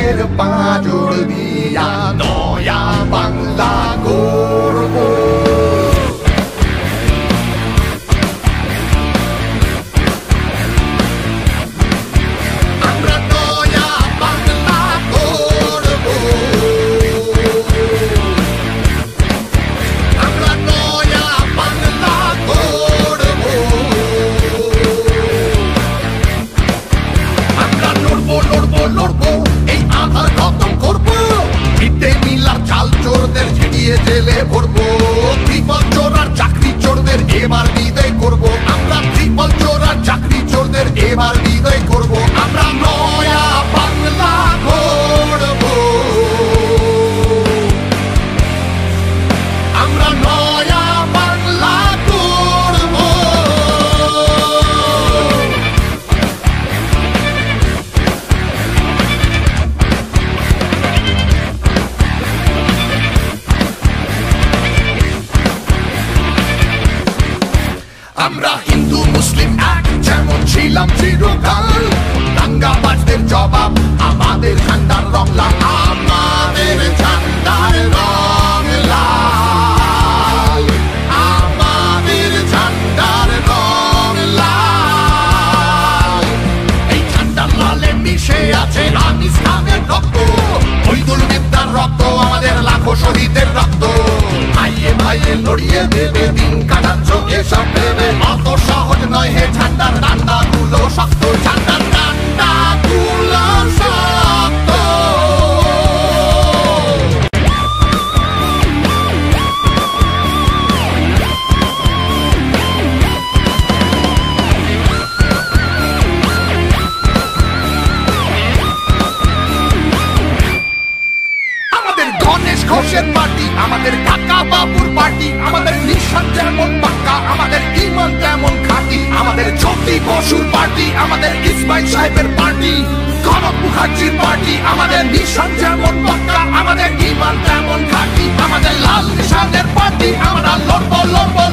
বুকের পাঁজর দিয়া নয়া বাংলা গড়ব। আমরা নয়া বাংলা গড়ব, আমরা নয়া বাংলা গড়ব। আমরা লড়বো লড়বো লড়বো, এই আধার খতম করবো। মিডে মিল আর চাল চোরদের ঝিটিয়ে জেলে ভরবো। ত্রিপল চোর আর চাকরি চোরদের এবার বিদায় করবো। আমরা ত্রিপল চোর আর চাকরি চোরদের এবার বিদায় করবো। আমরা নয়া বাংলা গড়বো, আমরা নয়া বাংলা গড়বো। আমরা হিন্দু মুসলিম এক যেমন ছিলাম চিরকাল। দাঙ্গাবাজদের জবাব আমাদের ঝান্ডার রং লাল, আমাদের ঝান্ডার রং লাল, আমাদের ঝান্ডার রং লাল। এই ঝান্ডার লালে মিশে আছে আনিস খানের রক্ত, ওইদুল বিদ্যার রক্ত, আমাদের লাখো শহীদের রক্ত। ভাইয়ে ভাইয়ে লড়িয়ে দেবে দিন কাটাচ্ছ এসব ভেবে, অত সহজ নয় হে ঝান্ডার ডান্ডা গুলো শক্ত, ঝান্ডার ডান্ডা গুলো শক্ত। আমাদের গণেশ ঘোষের পার্টি, আমাদের কাকা বাবুর পার্টি, আমাদের নিশান যেমন পাক্কা, আমাদের ইমান তেমন খাঁটি। আমাদের জ্যোতি বসুর পার্টি, আমাদের ইসমাইল সাহেবের পার্টি, কনক মুখার্জির পার্টি। আমাদের নিশান যেমন পাক্কা, আমাদের ইমান তেমন খাঁটি। আমাদের লাল নিশানের পার্টি, আমরা লড়বো লড়বো